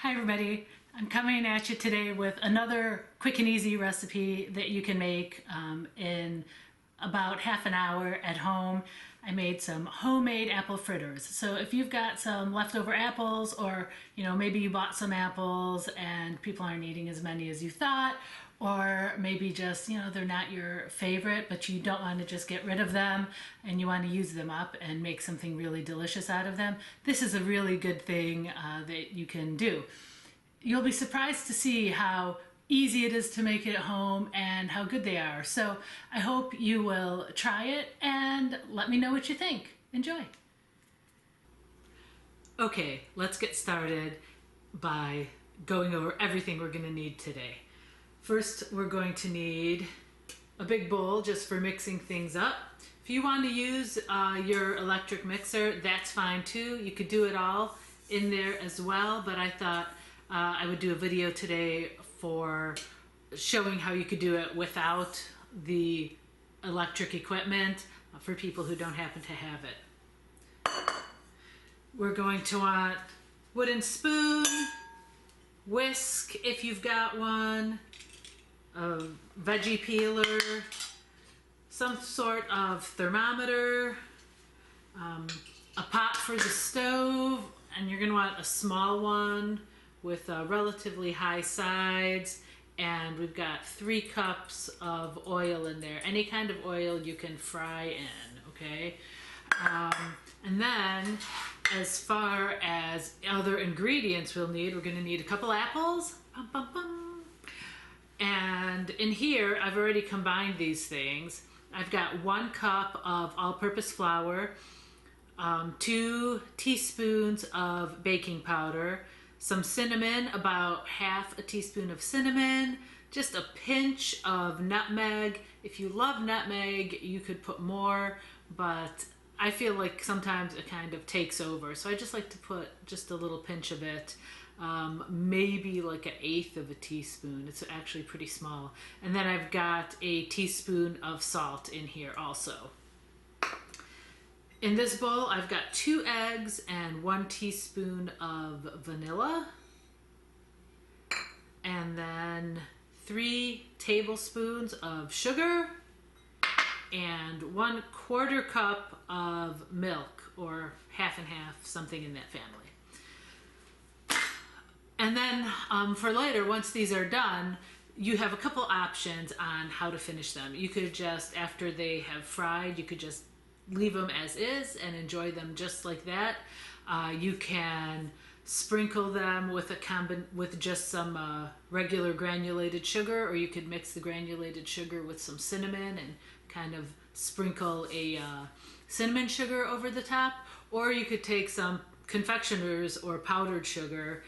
Hi everybody, I'm coming at you today with another quick and easy recipe that you can make in about half an hour at home. I made some homemade apple fritters. So if you've got some leftover apples, or maybe you bought some apples and people aren't eating as many as you thought, or maybe just they're not your favorite but you don't want to just get rid of them and you want to use them up and make something really delicious out of them, this is a really good thing that you can do. You'll be surprised to see how easy it is to make it at home and how good they are. So I hope you will try it and let me know what you think. Enjoy. Okay, let's get started by going over everything we're going to need today. First, we're going to need a big bowl just for mixing things up. If you want to use your electric mixer, that's fine too. You could do it all in there as well, but I thought I would do a video today for showing how you could do it without the electric equipment for people who don't happen to have it. We're going to want wooden spoon, whisk if you've got one, a veggie peeler, some sort of thermometer, a pot for the stove, and you're going to want a small one with relatively high sides, and we've got 3 cups of oil in there. Any kind of oil you can fry in, okay? And then as far as other ingredients we'll need, we're going to need a couple apples. Bum, bum, bum. And in here, I've already combined these things. I've got 1 cup of all-purpose flour, 2 teaspoons of baking powder, some cinnamon, about half a teaspoon of cinnamon, just a pinch of nutmeg. If you love nutmeg, you could put more, but I feel like sometimes it kind of takes over. So I just like to put just a little pinch of it. Maybe like 1/8 of a teaspoon. It's actually pretty small. And then I've got a teaspoon of salt in here also. In this bowl, I've got 2 eggs and 1 teaspoon of vanilla. And then 3 tablespoons of sugar and 1/4 cup of milk, or half and half, something in that family. And then for later, once these are done, you have a couple options on how to finish them. You could just, after they have fried, you could just leave them as is and enjoy them just like that. You can sprinkle them with just some regular granulated sugar, or you could mix the granulated sugar with some cinnamon and kind of sprinkle a cinnamon sugar over the top. Or you could take some confectioner's or powdered sugar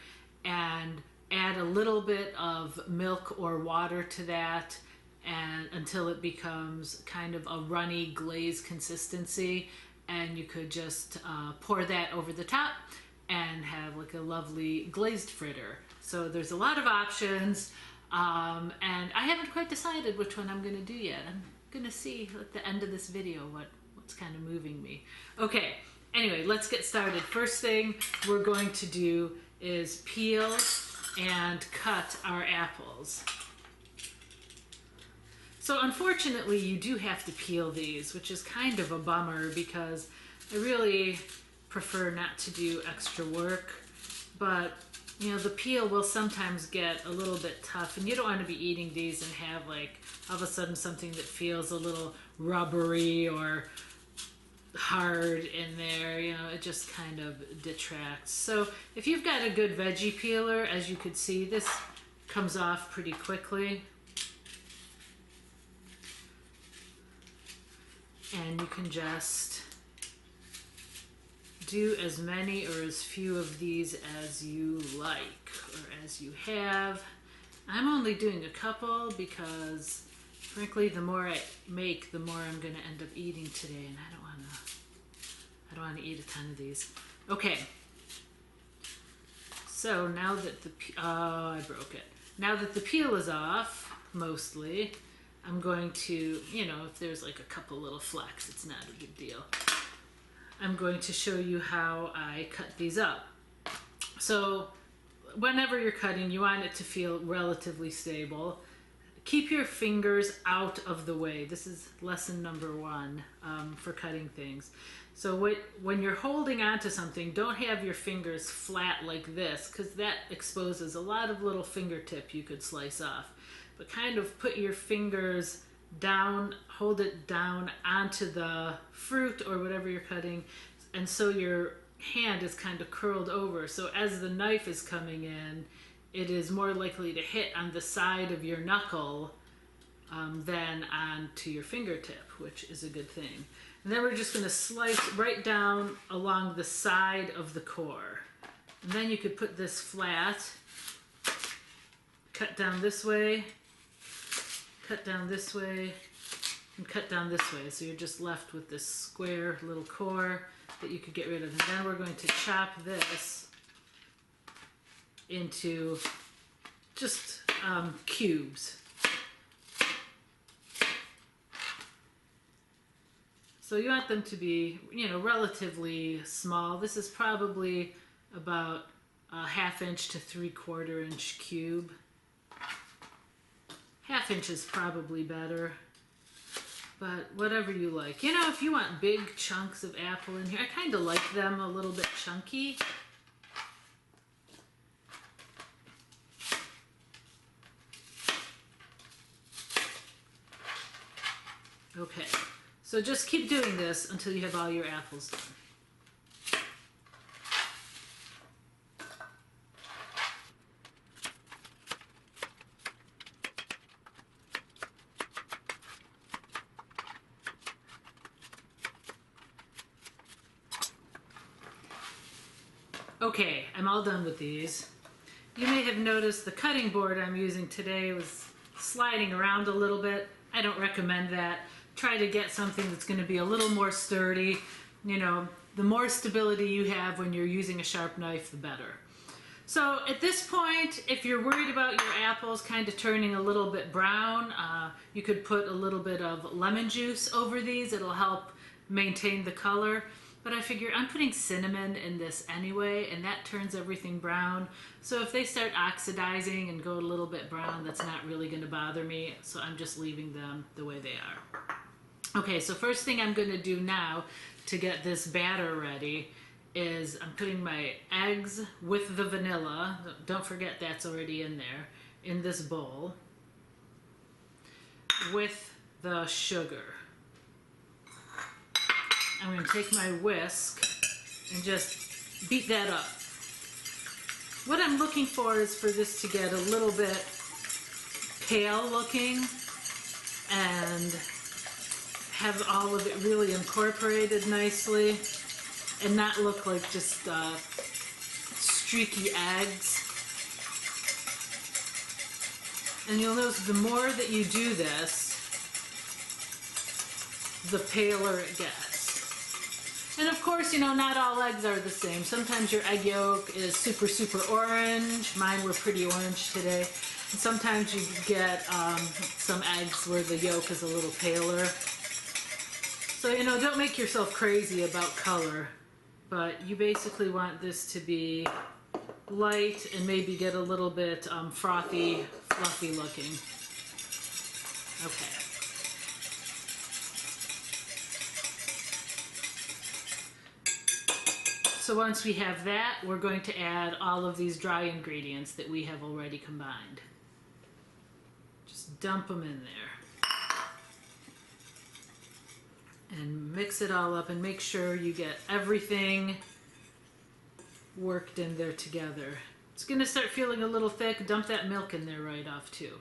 and add a little bit of milk or water to that, and until it becomes kind of a runny glaze consistency, and you could just pour that over the top and have like a lovely glazed fritter. So there's a lot of options, and I haven't quite decided which one I'm going to do yet. I'm going to see at the end of this video what's kind of moving me. Okay, anyway, let's get started. First thing we're going to do is peel and cut our apples. So unfortunately, you do have to peel these, which is kind of a bummer because I really prefer not to do extra work. But the peel will sometimes get a little bit tough, and you don't want to be eating these and have like all of a sudden something that feels a little rubbery or hard in there. It just kind of detracts. So if you've got a good veggie peeler, as you could see, this comes off pretty quickly. And you can just do as many or as few of these as you like, or as you have. I'm only doing a couple because frankly, the more I make, the more I'm going to end up eating today, and I don't want to eat a ton of these. Okay. So now that I broke it. Now that the peel is off, mostly, I'm going to, if there's like a couple little flecks, it's not a big deal. I'm going to show you how I cut these up. So whenever you're cutting, you want it to feel relatively stable. Keep your fingers out of the way. This is lesson number one for cutting things. So when you're holding onto something, don't have your fingers flat like this, because that exposes a lot of little fingertip you could slice off. But kind of put your fingers down, hold it down onto the fruit or whatever you're cutting, and so your hand is kind of curled over. So as the knife is coming in, it is more likely to hit on the side of your knuckle than onto your fingertip, which is a good thing. And then we're just going to slice right down along the side of the core. And then you could put this flat, cut down this way, cut down this way, and cut down this way. So you're just left with this square little core that you could get rid of. And then we're going to chop this into just cubes. So you want them to be, you know, relatively small. This is probably about a 1/2 inch to 3/4 inch cube. 1/2 inch is probably better, but whatever you like. You know, if you want big chunks of apple in here, I kind of like them a little bit chunky. Okay, so just keep doing this until you have all your apples done. Okay, I'm all done with these. You may have noticed the cutting board I'm using today was sliding around a little bit. I don't recommend that. Try to get something that's going to be a little more sturdy. You know, the more stability you have when you're using a sharp knife, the better. So at this point, if you're worried about your apples kind of turning a little bit brown, you could put a little bit of lemon juice over these. It'll help maintain the color. But I figure I'm putting cinnamon in this anyway, and that turns everything brown. So if they start oxidizing and go a little bit brown, that's not really going to bother me. So I'm just leaving them the way they are. Okay, so first thing I'm going to do now to get this batter ready is I'm putting my eggs with the vanilla, don't forget that's already in there, in this bowl with the sugar. I'm going to take my whisk and just beat that up. What I'm looking for is for this to get a little bit pale looking and have all of it really incorporated nicely and not look like just streaky eggs. And you'll notice the more that you do this, the paler it gets. And of course, you know, not all eggs are the same. Sometimes your egg yolk is super, super orange. Mine were pretty orange today. And sometimes you get some eggs where the yolk is a little paler. So, you know, don't make yourself crazy about color, but you basically want this to be light and maybe get a little bit frothy, fluffy looking. Okay. So once we have that, we're going to add all of these dry ingredients that we have already combined. Just dump them in there. And mix it all up and make sure you get everything worked in there together. It's going to start feeling a little thick. Dump that milk in there right off too.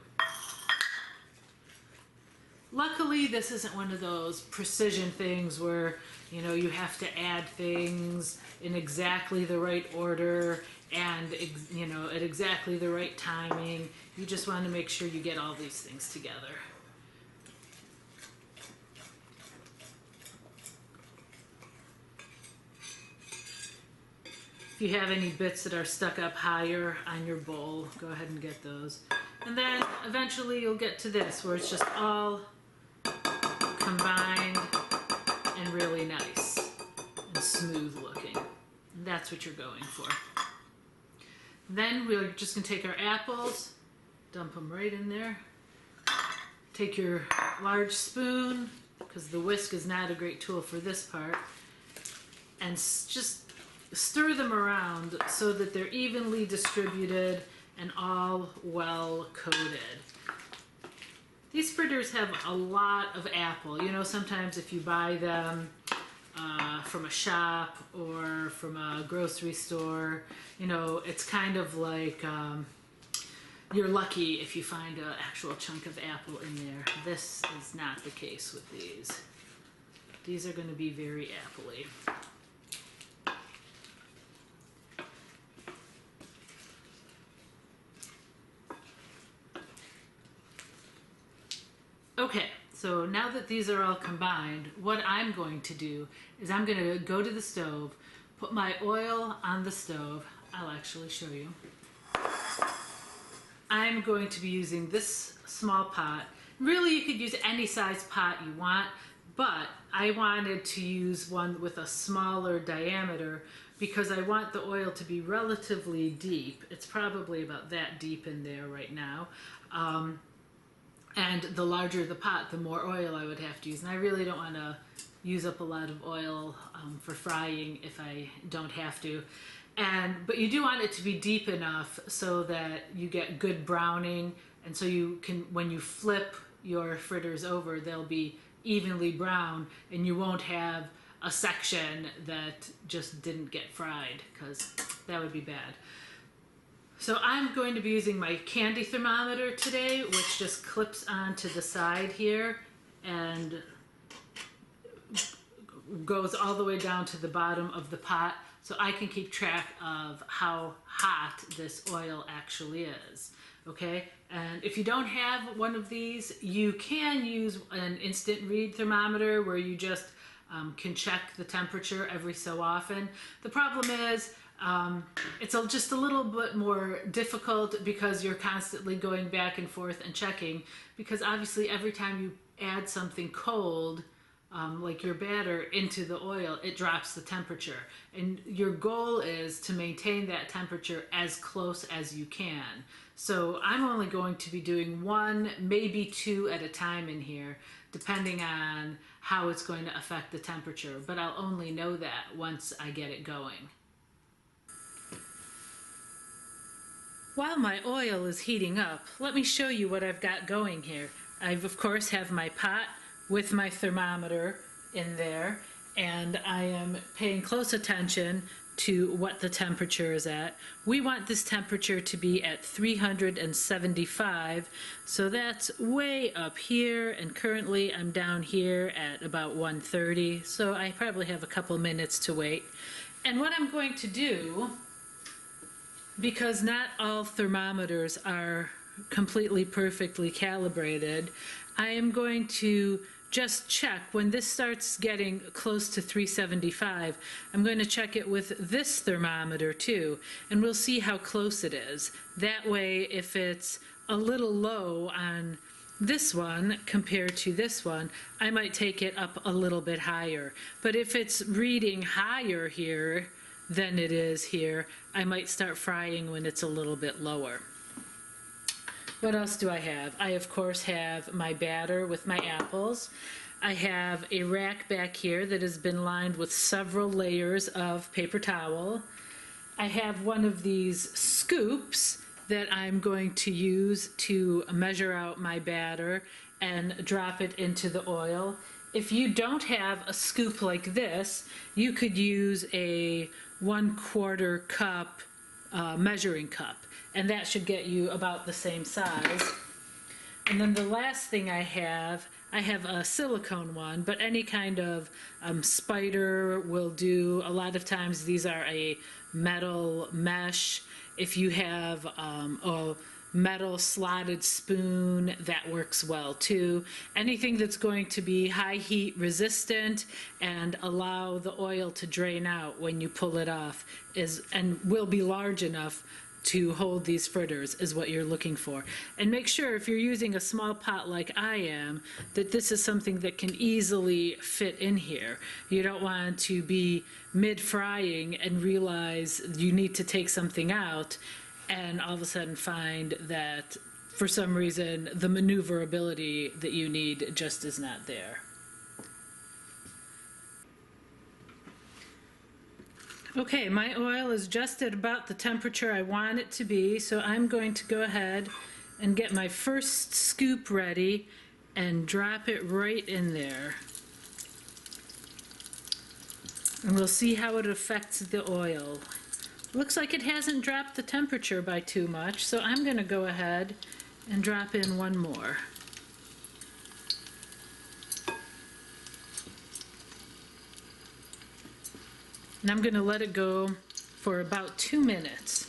Luckily, this isn't one of those precision things where, you know, you have to add things in exactly the right order and, you know, at exactly the right timing. You just want to make sure you get all these things together. If you have any bits that are stuck up higher on your bowl, go ahead and get those. And then eventually you'll get to this where it's just all combined and really nice and smooth looking. And that's what you're going for. Then we're just gonna take our apples, dump them right in there. Take your large spoon, because the whisk is not a great tool for this part, and just stir them around so that they're evenly distributed and all well coated. These fritters have a lot of apple. You know, sometimes if you buy them from a shop or from a grocery store, you know, it's kind of like you're lucky if you find an actual chunk of apple in there. This is not the case with these. These are going to be very appley. Okay, so now that these are all combined, what I'm going to do is I'm going to go to the stove, put my oil on the stove. I'll actually show you. I'm going to be using this small pot. Really, you could use any size pot you want, but I wanted to use one with a smaller diameter because I want the oil to be relatively deep. It's probably about that deep in there right now. And the larger the pot, the more oil I would have to use. And I really don't want to use up a lot of oil for frying if I don't have to. But you do want it to be deep enough so that you get good browning, and so you can, when you flip your fritters over, they'll be evenly brown, and you won't have a section that just didn't get fried, because that would be bad. So I'm going to be using my candy thermometer today, which just clips onto the side here and goes all the way down to the bottom of the pot, so I can keep track of how hot this oil actually is. Okay, and if you don't have one of these, you can use an instant read thermometer where you just can check the temperature every so often. The problem is it's just a little bit more difficult because you're constantly going back and forth and checking, because obviously every time you add something cold, like your batter, into the oil, it drops the temperature. And your goal is to maintain that temperature as close as you can. So I'm only going to be doing one, maybe two at a time in here, depending on how it's going to affect the temperature. But I'll only know that once I get it going. While my oil is heating up, let me show you what I've got going here. I've, of course, have my pot with my thermometer in there, and I am paying close attention to what the temperature is at. We want this temperature to be at 375, so that's way up here, and currently I'm down here at about 130, so I probably have a couple minutes to wait. And what I'm going to do, because not all thermometers are completely perfectly calibrated, I am going to just check when this starts getting close to 375. I'm going to check it with this thermometer too, and we'll see how close it is. That way, if it's a little low on this one compared to this one, I might take it up a little bit higher. But if it's reading higher here than it is here, I might start frying when it's a little bit lower. What else do I have? I, of course, have my batter with my apples. I have a rack back here that has been lined with several layers of paper towel. I have one of these scoops that I'm going to use to measure out my batter and drop it into the oil. If you don't have a scoop like this, you could use a 1/4 cup measuring cup, and that should get you about the same size. And then the last thing I have a silicone one, but any kind of spider will do. A lot of times these are a metal mesh. If you have a metal slotted spoon, that works well too. Anything that's going to be high heat resistant and allow the oil to drain out when you pull it off and will be large enough to hold these fritters is what you're looking for. And make sure, if you're using a small pot like I am, that this is something that can easily fit in here. You don't want to be mid-frying and realize you need to take something out and all of a sudden find that for some reason the maneuverability that you need just is not there. Okay, my oil is just at about the temperature I want it to be, so I'm going to go ahead and get my first scoop ready and drop it right in there. And we'll see how it affects the oil. Looks like it hasn't dropped the temperature by too much, so I'm going to go ahead and drop in one more. And I'm going to let it go for about 2 minutes.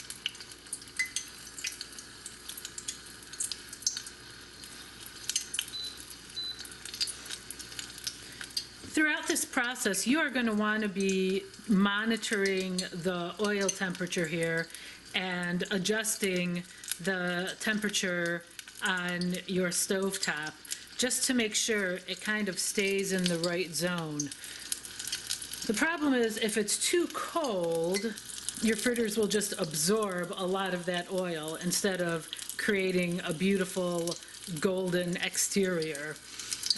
Throughout this process, you are going to want to be monitoring the oil temperature here and adjusting the temperature on your stovetop just to make sure it kind of stays in the right zone. The problem is if it's too cold, your fritters will just absorb a lot of that oil instead of creating a beautiful golden exterior,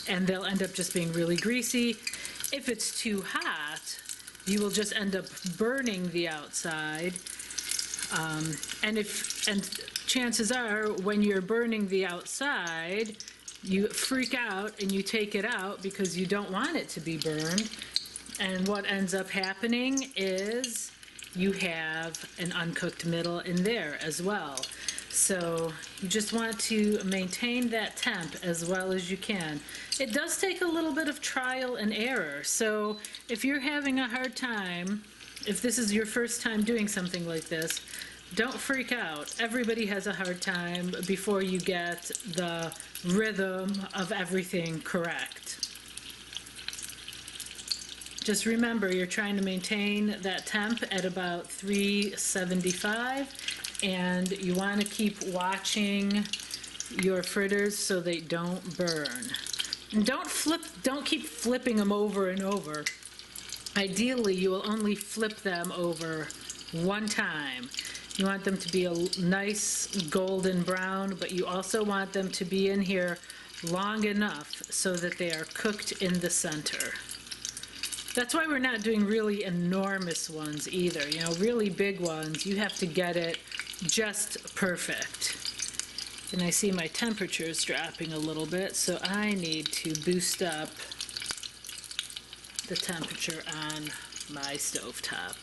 and they'll end up just being really greasy. If it's too hot, you will just end up burning the outside. And chances are when you're burning the outside, you freak out and you take it out because you don't want it to be burned. And what ends up happening is you have an uncooked middle in there as well. So you just want to maintain that temp as well as you can. It does take a little bit of trial and error. So if you're having a hard time, if this is your first time doing something like this, don't freak out. Everybody has a hard time before you get the rhythm of everything correct. Just remember, you're trying to maintain that temp at about 375, and you want to keep watching your fritters so they don't burn. And don't keep flipping them over and over. Ideally, you will only flip them over one time. You want them to be a nice golden brown, but you also want them to be in here long enough so that they are cooked in the center. That's why we're not doing really enormous ones either. You know, really big ones, you have to get it just perfect. And I see my temperature is dropping a little bit, so I need to boost up the temperature on my stovetop.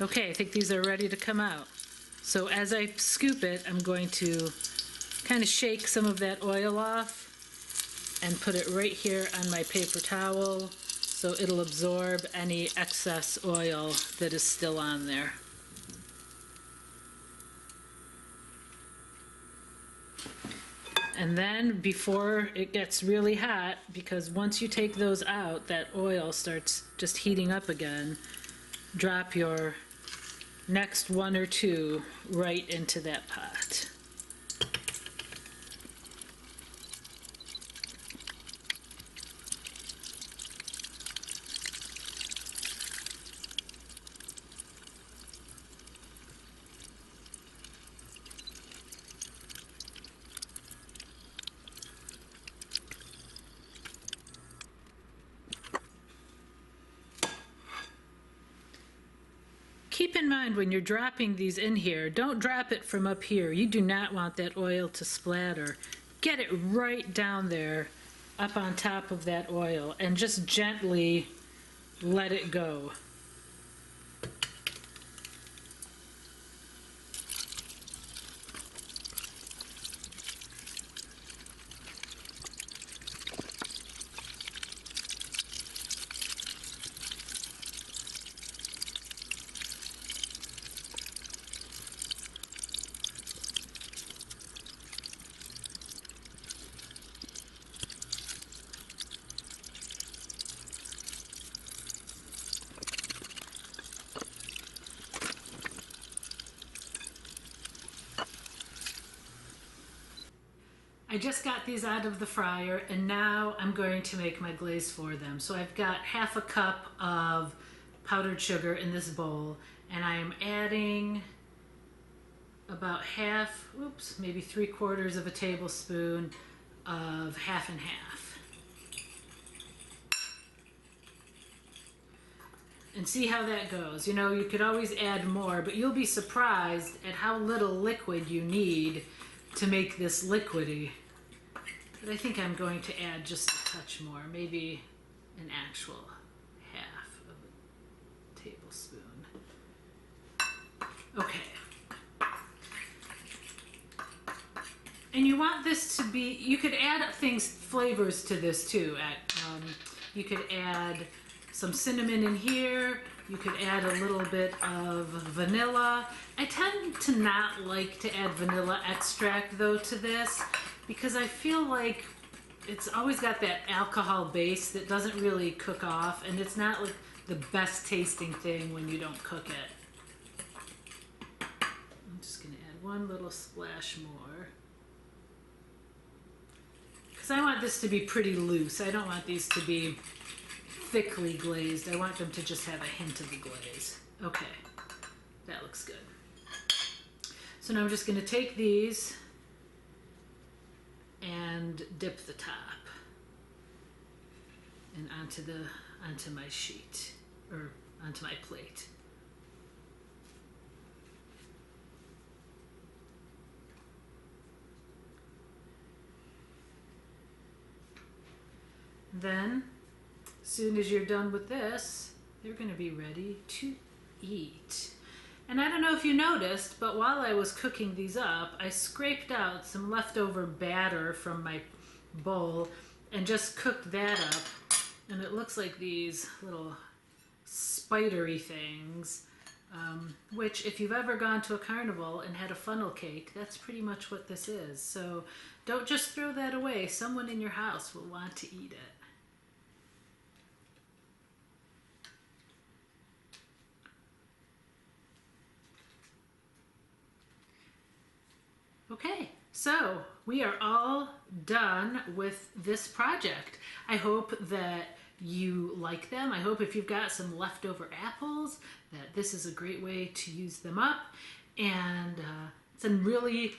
Okay, I think these are ready to come out. So as I scoop it, I'm going to kind of shake some of that oil off and put it right here on my paper towel so it'll absorb any excess oil that is still on there. And then before it gets really hot, because once you take those out, that oil starts just heating up again, drop your next one or two right into that pot. Keep in mind when you're dropping these in here, don't drop it from up here. You do not want that oil to splatter. Get it right down there, up on top of that oil, and just gently let it go. I just got these out of the fryer and now I'm going to make my glaze for them. So I've got half a cup of powdered sugar in this bowl and I am adding about half, maybe 3/4 of a tablespoon of half and half. And see how that goes. You know, you could always add more, but you'll be surprised at how little liquid you need to make this liquidy. But I think I'm going to add just a touch more, maybe an actual half of a tablespoon. Okay. And you want this to be, you could add flavors to this too. You could add some cinnamon in here. You could add a little bit of vanilla. I tend to not like to add vanilla extract though to this because I feel like it's always got that alcohol base that doesn't really cook off, and it's not like the best tasting thing when you don't cook it. I'm just gonna add one little splash more because I want this to be pretty loose. I don't want these to be thickly glazed. I want them to just have a hint of the glaze. Okay, that looks good. So now I'm just going to take these and dip the top and onto my sheet or onto my plate. Then as soon as you're done with this, they're going to be ready to eat. And I don't know if you noticed, but while I was cooking these up, I scraped out some leftover batter from my bowl and just cooked that up. And it looks like these little spidery things, which if you've ever gone to a carnival and had a funnel cake, that's pretty much what this is. So don't just throw that away. Someone in your house will want to eat it. Okay, so we are all done with this project. I hope that you like them. I hope if you've got some leftover apples that this is a great way to use them up. And it's a really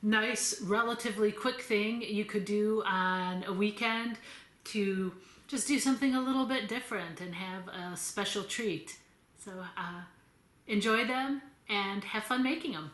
nice, relatively quick thing you could do on a weekend to just do something a little bit different and have a special treat. So enjoy them and have fun making them.